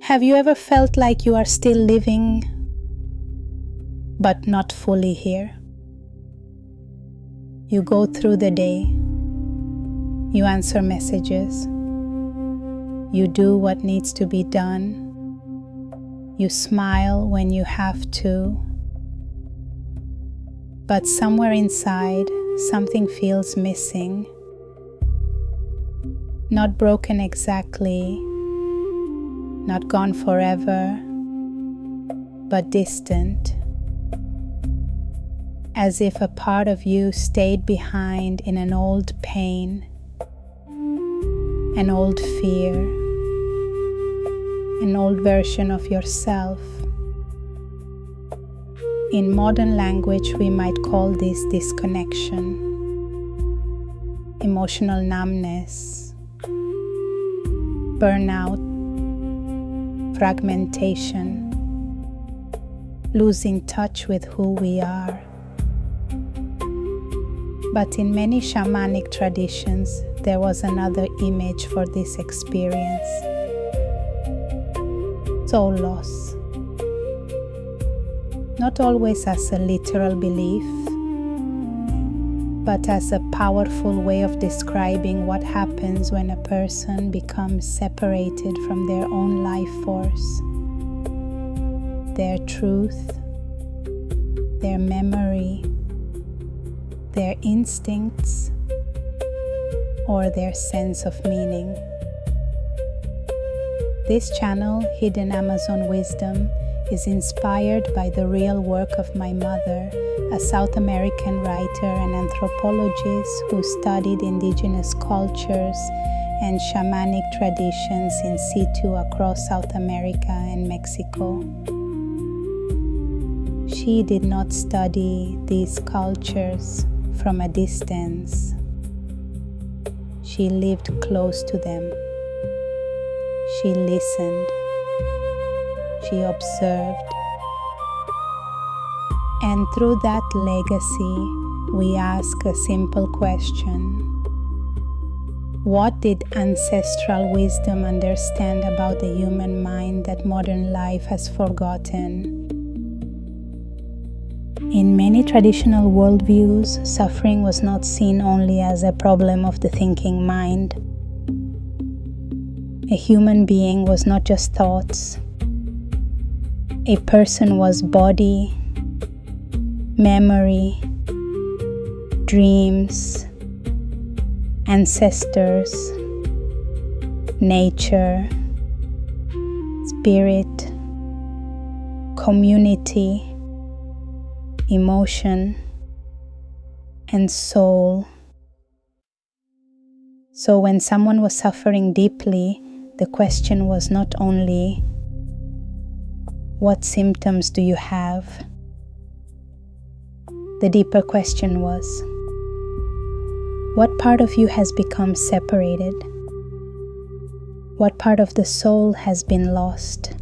Have you ever felt like you are still living, but not fully here? You go through the day, you answer messages, you do what needs to be done, you smile when you have to, but somewhere inside, something feels missing. Not broken exactly, not gone forever, but distant. As if a part of you stayed behind in an old pain, an old fear, an old version of yourself. In modern language, we might call this disconnection, emotional numbness, burnout, fragmentation, losing touch with who we are. But in many shamanic traditions, there was another image for this experience: soul loss. Not always as a literal belief, but as a powerful way of describing what happens when a person becomes separated from their own life force, their truth, their memory, their instincts, or their sense of meaning. This channel, Hidden Amazon Wisdom, is inspired by the real work of my mother, a South American writer and anthropologist who studied Indigenous cultures and shamanic traditions in situ across South America and Mexico. She did not study these cultures from a distance. She lived close to them. She listened. She observed. And through that legacy, we ask a simple question. What did ancestral wisdom understand about the human mind that modern life has forgotten? In many traditional worldviews, suffering was not seen only as a problem of the thinking mind. A human being was not just thoughts. A person was body, memory, dreams, ancestors, nature, spirit, community, emotion, and soul. So when someone was suffering deeply, the question was not only, what symptoms do you have? The deeper question was, what part of you has become separated? What part of the soul has been lost?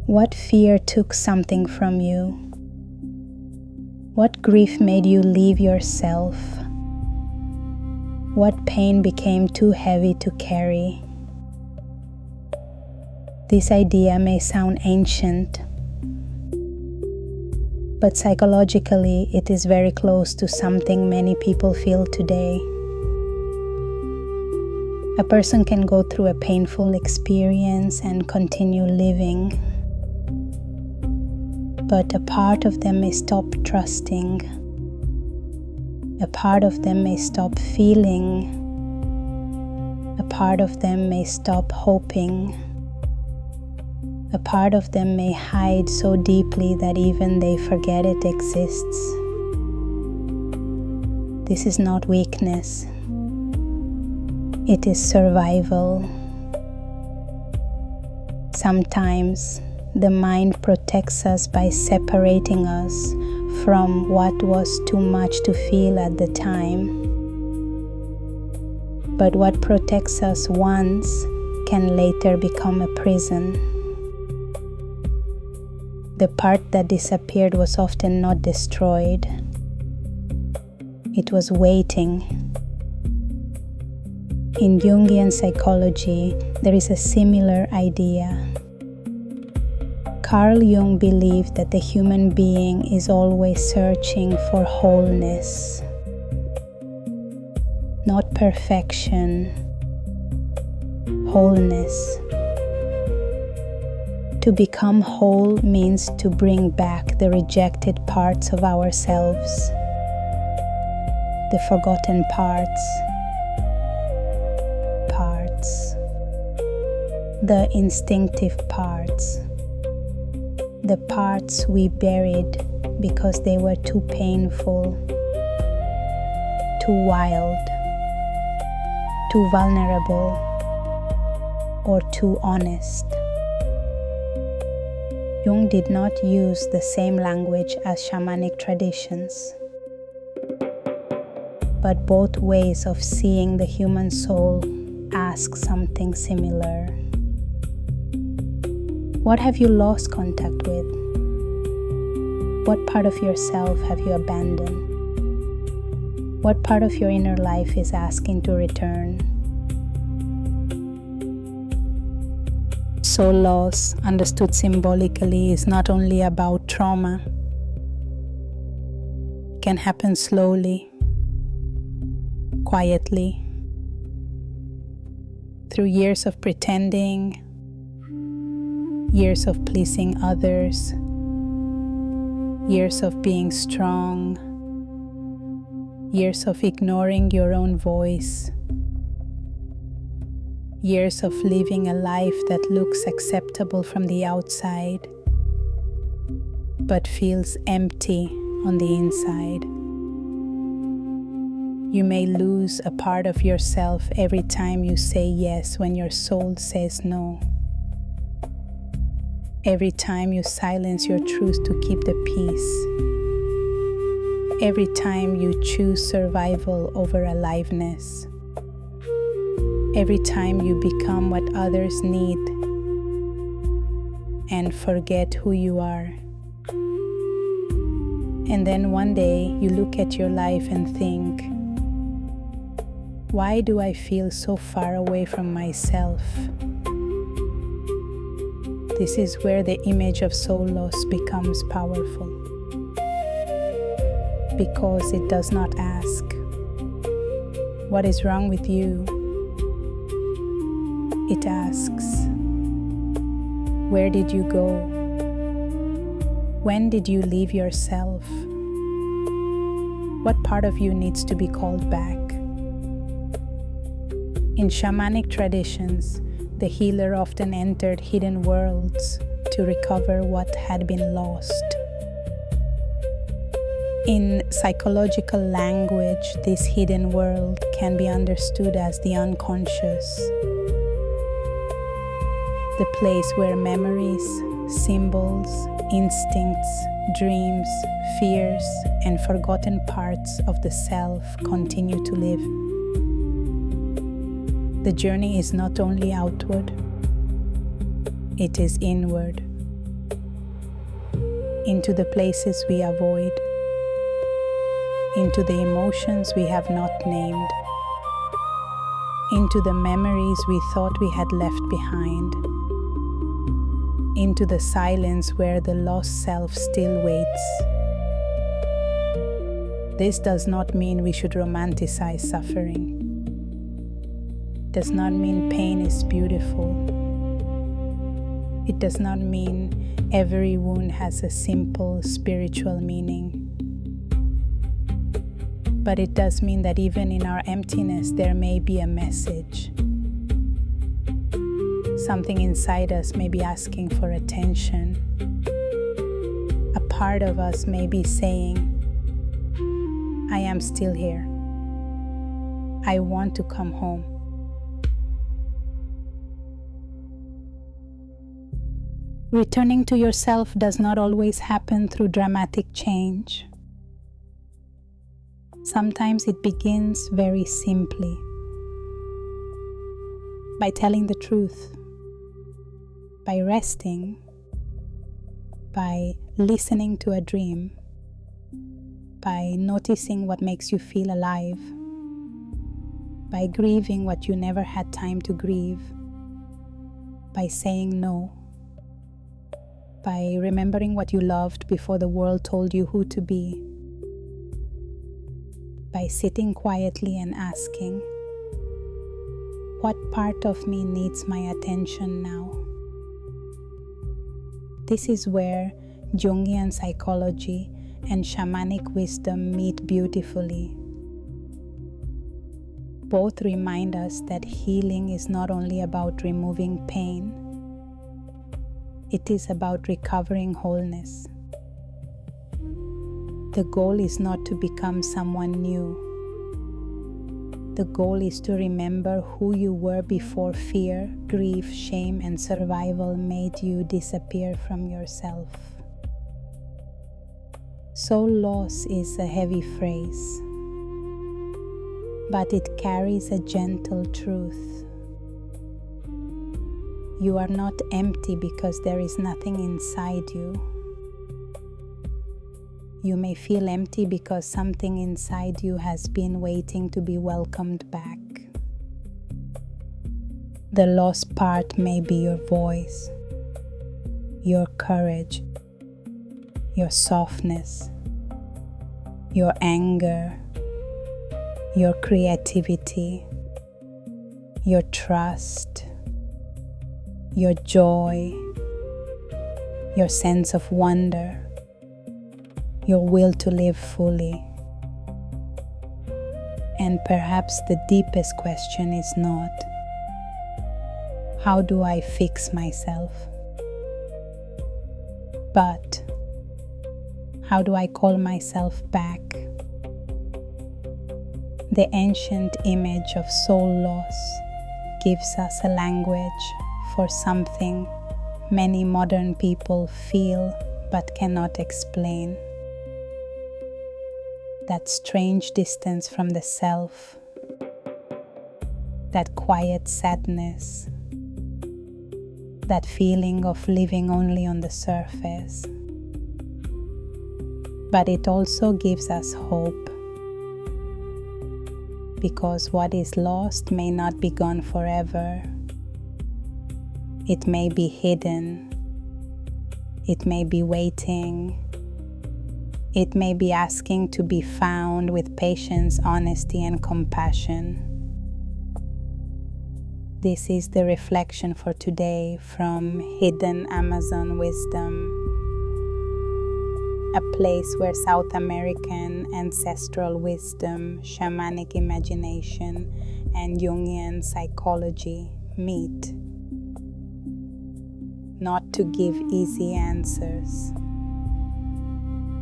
What fear took something from you? What grief made you leave yourself? What pain became too heavy to carry? This idea may sound ancient, but psychologically it is very close to something many people feel today. A person can go through a painful experience and continue living, but a part of them may stop trusting. A part of them may stop feeling. A part of them may stop hoping. A part of them may hide so deeply that even they forget it exists. This is not weakness. It is survival. Sometimes the mind protects us by separating us from what was too much to feel at the time. But what protects us once can later become a prison. The part that disappeared was often not destroyed. It was waiting. In Jungian psychology, there is a similar idea. Carl Jung believed that the human being is always searching for wholeness, not perfection, wholeness. To become whole means to bring back the rejected parts of ourselves, the forgotten parts, the instinctive parts, the parts we buried because they were too painful, too wild, too vulnerable, or too honest. Jung did not use the same language as shamanic traditions, but both ways of seeing the human soul ask something similar. What have you lost contact with? What part of yourself have you abandoned? What part of your inner life is asking to return? Soul loss, understood symbolically, is not only about trauma. It can happen slowly, quietly, through years of pretending, years of pleasing others, years of being strong, years of ignoring your own voice, years of living a life that looks acceptable from the outside, but feels empty on the inside. You may lose a part of yourself every time you say yes when your soul says no. Every time you silence your truth to keep the peace. Every time you choose survival over aliveness. Every time you become what others need and forget who you are. And then one day you look at your life and think, why do I feel so far away from myself? This is where the image of soul loss becomes powerful. Because it does not ask, what is wrong with you? It asks, where did you go? When did you leave yourself? What part of you needs to be called back? In shamanic traditions, the healer often entered hidden worlds to recover what had been lost. In psychological language, this hidden world can be understood as the unconscious, the place where memories, symbols, instincts, dreams, fears, and forgotten parts of the self continue to live. The journey is not only outward, it is inward, into the places we avoid, into the emotions we have not named, into the memories we thought we had left behind, into the silence where the lost self still waits. This does not mean we should romanticize suffering. Does not mean pain is beautiful. It does not mean every wound has a simple spiritual meaning. But it does mean that even in our emptiness, there may be a message. Something inside us may be asking for attention. A part of us may be saying, I am still here. I want to come home. Returning to yourself does not always happen through dramatic change. Sometimes it begins very simply, by telling the truth, by resting, by listening to a dream, by noticing what makes you feel alive, by grieving what you never had time to grieve, by saying no, by remembering what you loved before the world told you who to be, by sitting quietly and asking, what part of me needs my attention now? This is where Jungian psychology and shamanic wisdom meet beautifully. Both remind us that healing is not only about removing pain, it is about recovering wholeness. The goal is not to become someone new. The goal is to remember who you were before fear, grief, shame, and survival made you disappear from yourself. Soul loss is a heavy phrase, but it carries a gentle truth. You are not empty because there is nothing inside you. You may feel empty because something inside you has been waiting to be welcomed back. The lost part may be your voice, your courage, your softness, your anger, your creativity, your trust, your joy, your sense of wonder, your will to live fully. And perhaps the deepest question is not, how do I fix myself? But, how do I call myself back? The ancient image of soul loss gives us a language for something many modern people feel but cannot explain. That strange distance from the self, that quiet sadness, that feeling of living only on the surface. But it also gives us hope, because what is lost may not be gone forever. It may be hidden, it may be waiting, it may be asking to be found with patience, honesty, and compassion. This is the reflection for today from Hidden Amazon Wisdom, a place where South American ancestral wisdom, shamanic imagination, and Jungian psychology meet. Not to give easy answers,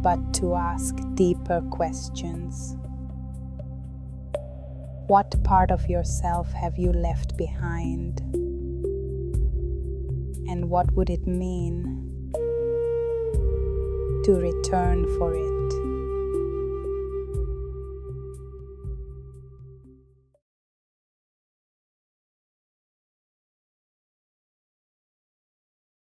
but to ask deeper questions. What part of yourself have you left behind? And what would it mean to return for it?